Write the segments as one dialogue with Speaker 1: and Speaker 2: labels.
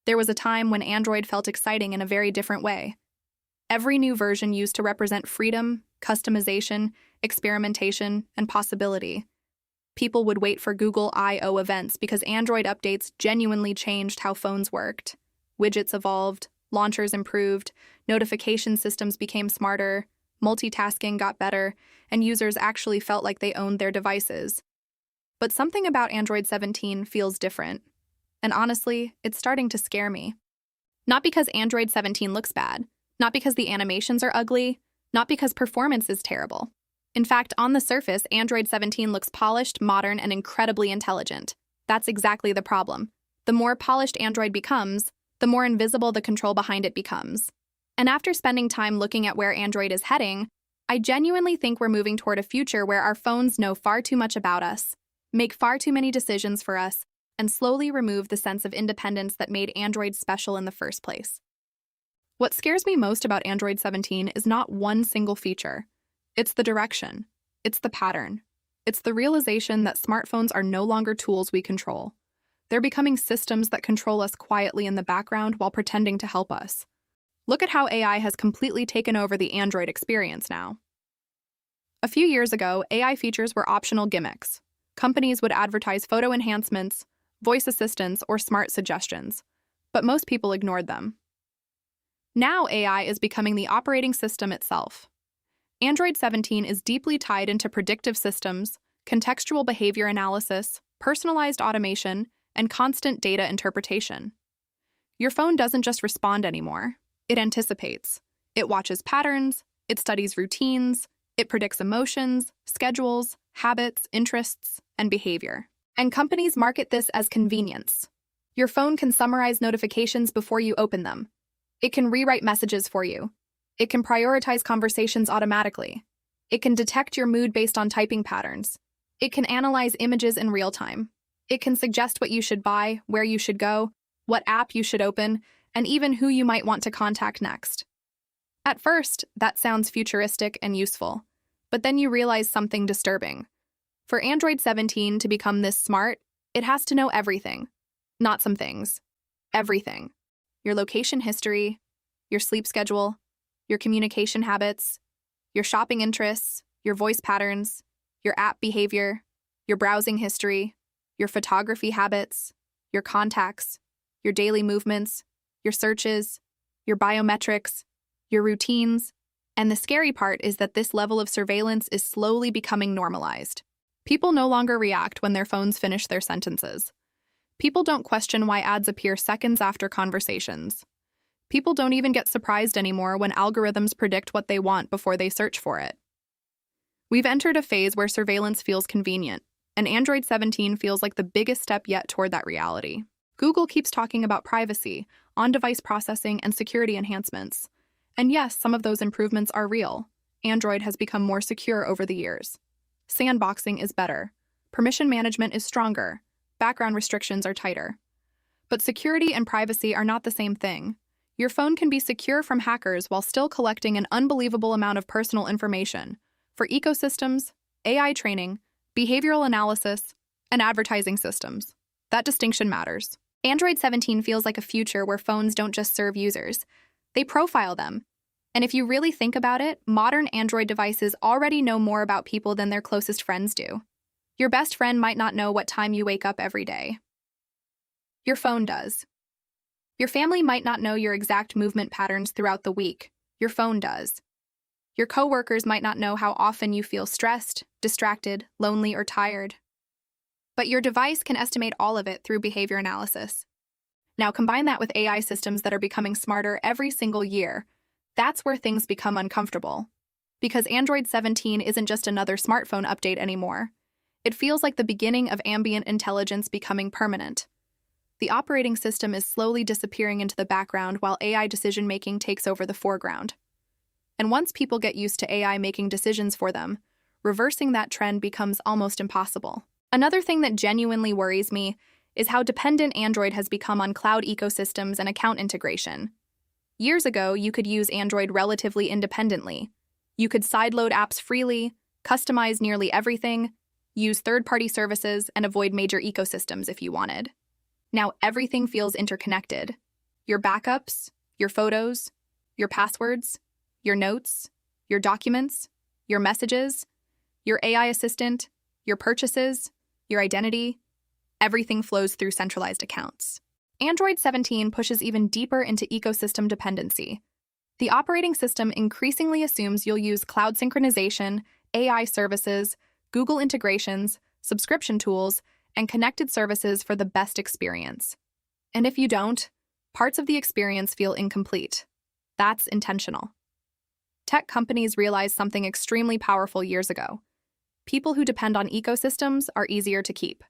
Speaker 1: There was a time when Android felt exciting in a very different way. Every new version used to represent freedom, customization, experimentation, and possibility. People would wait for Google I/O events because Android updates genuinely changed how phones worked. Widgets evolved, launchers improved, notification systems became smarter, multitasking got better, and users actually felt like they owned their devices. But something about Android 17 feels different. And honestly, it's starting to scare me. Not because Android 17 looks bad, not because the animations are ugly, not because performance is terrible. In fact, on the surface, Android 17 looks polished, modern, and incredibly intelligent. That's exactly the problem. The more polished Android becomes, the more invisible the control behind it becomes. And after spending time looking at where Android is heading, I genuinely think we're moving toward a future where our phones know far too much about us, make far too many decisions for us, and slowly remove the sense of independence that made Android special in the first place. What scares me most about Android 17 is not one single feature. It's the direction. It's the pattern. It's the realization that smartphones are no longer tools we control. They're becoming systems that control us quietly in the background while pretending to help us. Look at how AI has completely taken over the Android experience now. A few years ago, AI features were optional gimmicks. Companies would advertise photo enhancements, voice assistants, or smart suggestions, but most people ignored them. Now AI is becoming the operating system itself. Android 17 is deeply tied into predictive systems, contextual behavior analysis, personalized automation, and constant data interpretation. Your phone doesn't just respond anymore. It anticipates. It watches patterns, it studies routines, it predicts emotions, schedules, habits, interests, and behavior. And companies market this as convenience. Your phone can summarize notifications before you open them. It can rewrite messages for you. It can prioritize conversations automatically. It can detect your mood based on typing patterns. It can analyze images in real time. It can suggest what you should buy, where you should go, what app you should open, and even who you might want to contact next. At first, that sounds futuristic and useful, but then you realize something disturbing. For Android 17 to become this smart, it has to know everything. Not some things. Everything. Your location history, your sleep schedule, your communication habits, your shopping interests, your voice patterns, your app behavior, your browsing history, your photography habits, your contacts, your daily movements, your searches, your biometrics, your routines, and the scary part is that this level of surveillance is slowly becoming normalized. People no longer react when their phones finish their sentences. People don't question why ads appear seconds after conversations. People don't even get surprised anymore when algorithms predict what they want before they search for it. We've entered a phase where surveillance feels convenient, and Android 17 feels like the biggest step yet toward that reality. Google keeps talking about privacy, on-device processing, and security enhancements. And yes, some of those improvements are real. Android has become more secure over the years. Sandboxing is better. Permission management is stronger. Background restrictions are tighter. But security and privacy are not the same thing. Your phone can be secure from hackers while still collecting an unbelievable amount of personal information for ecosystems, AI training, behavioral analysis, and advertising systems. That distinction matters. Android 17 feels like a future where phones don't just serve users. They profile them. And if you really think about it, modern Android devices already know more about people than their closest friends do. Your best friend might not know what time you wake up every day. Your phone does. Your family might not know your exact movement patterns throughout the week. Your phone does. Your coworkers might not know how often you feel stressed, distracted, lonely, or tired. But your device can estimate all of it through behavior analysis. Now combine that with AI systems that are becoming smarter every single year. That's where things become uncomfortable. Because Android 17 isn't just another smartphone update anymore. It feels like the beginning of ambient intelligence becoming permanent. The operating system is slowly disappearing into the background while AI decision-making takes over the foreground. And once people get used to AI making decisions for them, reversing that trend becomes almost impossible. Another thing that genuinely worries me is how dependent Android has become on cloud ecosystems and account integration. Years ago, you could use Android relatively independently. You could sideload apps freely, customize nearly everything, use third-party services, and avoid major ecosystems if you wanted. Now everything feels interconnected. your backups, your photos, your passwords, your notes, your documents, your messages, your AI assistant, your purchases, your identity. Everything flows through centralized accounts. Android 17 pushes even deeper into ecosystem dependency. The operating system increasingly assumes you'll use cloud synchronization, AI services, Google integrations, subscription tools, and connected services for the best experience. And if you don't, parts of the experience feel incomplete. That's intentional. Tech companies realized something extremely powerful years ago. People who depend on ecosystems are easier to keep.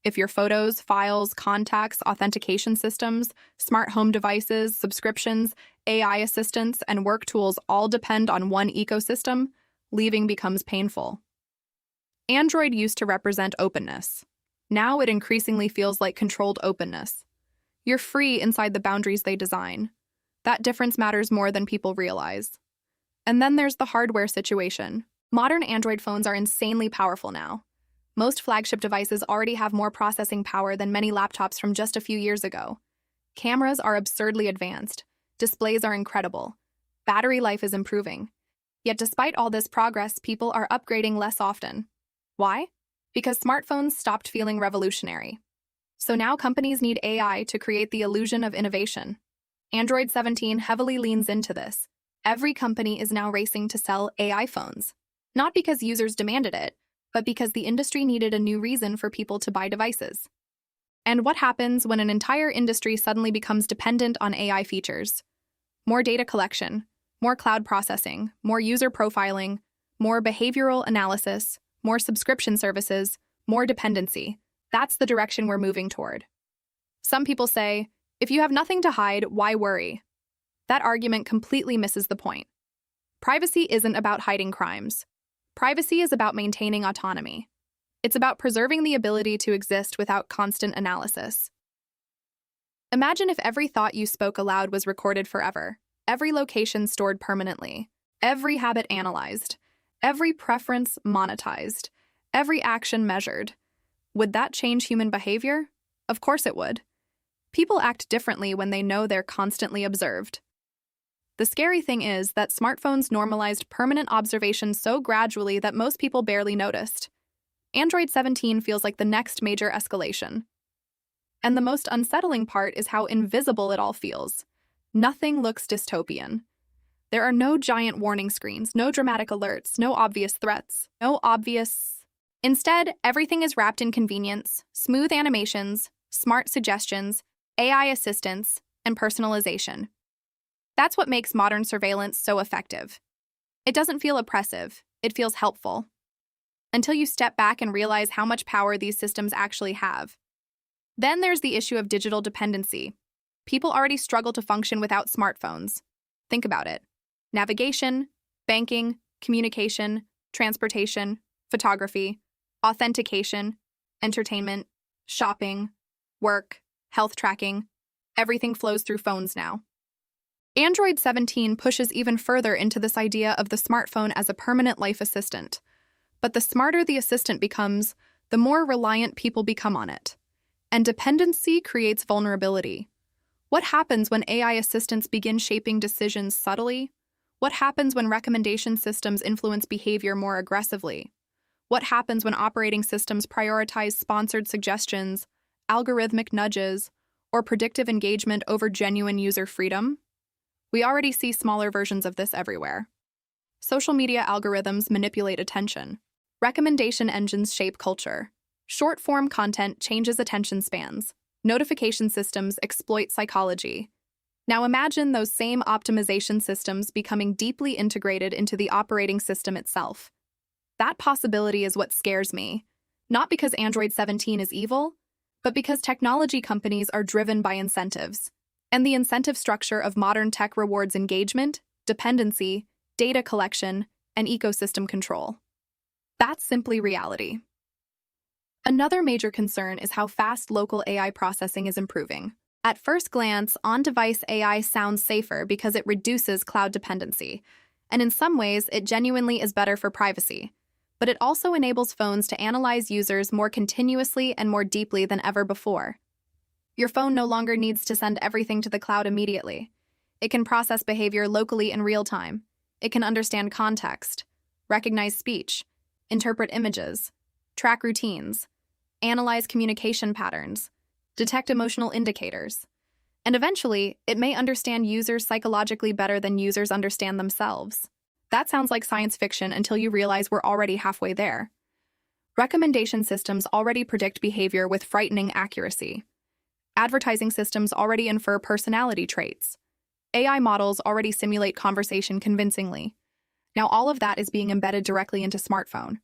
Speaker 1: If your photos, files, contacts, authentication systems, smart home devices, subscriptions, AI assistants, and work tools all depend on one ecosystem, leaving becomes painful. Android used to represent openness. Now it increasingly feels like controlled openness. You're free inside the boundaries they design. That difference matters more than people realize. And then there's the hardware situation. Modern Android phones are insanely powerful now. Most flagship devices already have more processing power than many laptops from just a few years ago. Cameras are absurdly advanced. Displays are incredible. Battery life is improving. Yet despite all this progress, people are upgrading less often. Why? Because smartphones stopped feeling revolutionary. So now companies need AI to create the illusion of innovation. Android 17 heavily leans into this. Every company is now racing to sell AI phones. Not because users demanded it, but because the industry needed a new reason for people to buy devices. And what happens when an entire industry suddenly becomes dependent on AI features? More data collection, more cloud processing, more user profiling, more behavioral analysis, more subscription services, more dependency. That's the direction we're moving toward. Some people say, if you have nothing to hide, why worry? That argument completely misses the point. Privacy isn't about hiding crimes. Privacy is about maintaining autonomy. It's about preserving the ability to exist without constant analysis. Imagine if every thought you spoke aloud was recorded forever, every location stored permanently, every habit analyzed, every preference monetized, every action measured. Would that change human behavior? Of course it would. People act differently when they know they're constantly observed. The scary thing is that smartphones normalized permanent observation so gradually that most people barely noticed. Android 17 feels like the next major escalation. And the most unsettling part is how invisible it all feels. Nothing looks dystopian. There are no giant warning screens, no dramatic alerts, no obvious threats, Instead, everything is wrapped in convenience, smooth animations, smart suggestions, AI assistance, and personalization. That's what makes modern surveillance so effective. It doesn't feel oppressive, it feels helpful. Until you step back and realize how much power these systems actually have. Then there's the issue of digital dependency. People already struggle to function without smartphones. Think about it. Navigation, banking, communication, transportation, photography, authentication, entertainment, shopping, work, health tracking. Everything flows through phones now. Android 17 pushes even further into this idea of the smartphone as a permanent life assistant. But the smarter the assistant becomes, the more reliant people become on it. And dependency creates vulnerability. What happens when AI assistants begin shaping decisions subtly? What happens when recommendation systems influence behavior more aggressively? What happens when operating systems prioritize sponsored suggestions, algorithmic nudges, or predictive engagement over genuine user freedom? We already see smaller versions of this everywhere. Social media algorithms manipulate attention. Recommendation engines shape culture. Short-form content changes attention spans. Notification systems exploit psychology. Now imagine those same optimization systems becoming deeply integrated into the operating system itself. That possibility is what scares me, not because Android 17 is evil, but because technology companies are driven by incentives. And the incentive structure of modern tech rewards engagement, dependency, data collection, and ecosystem control. That's simply reality. Another major concern is how fast local AI processing is improving. At first glance, on-device AI sounds safer because it reduces cloud dependency, and in some ways, it genuinely is better for privacy. But it also enables phones to analyze users more continuously and more deeply than ever before. Your phone no longer needs to send everything to the cloud immediately. It can process behavior locally in real time. It can understand context, recognize speech, interpret images, track routines, analyze communication patterns, detect emotional indicators. And eventually, it may understand users psychologically better than users understand themselves. That sounds like science fiction until you realize we're already halfway there. Recommendation systems already predict behavior with frightening accuracy. Advertising systems already infer personality traits. AI models already simulate conversation convincingly. Now all of that is being embedded directly into smartphone.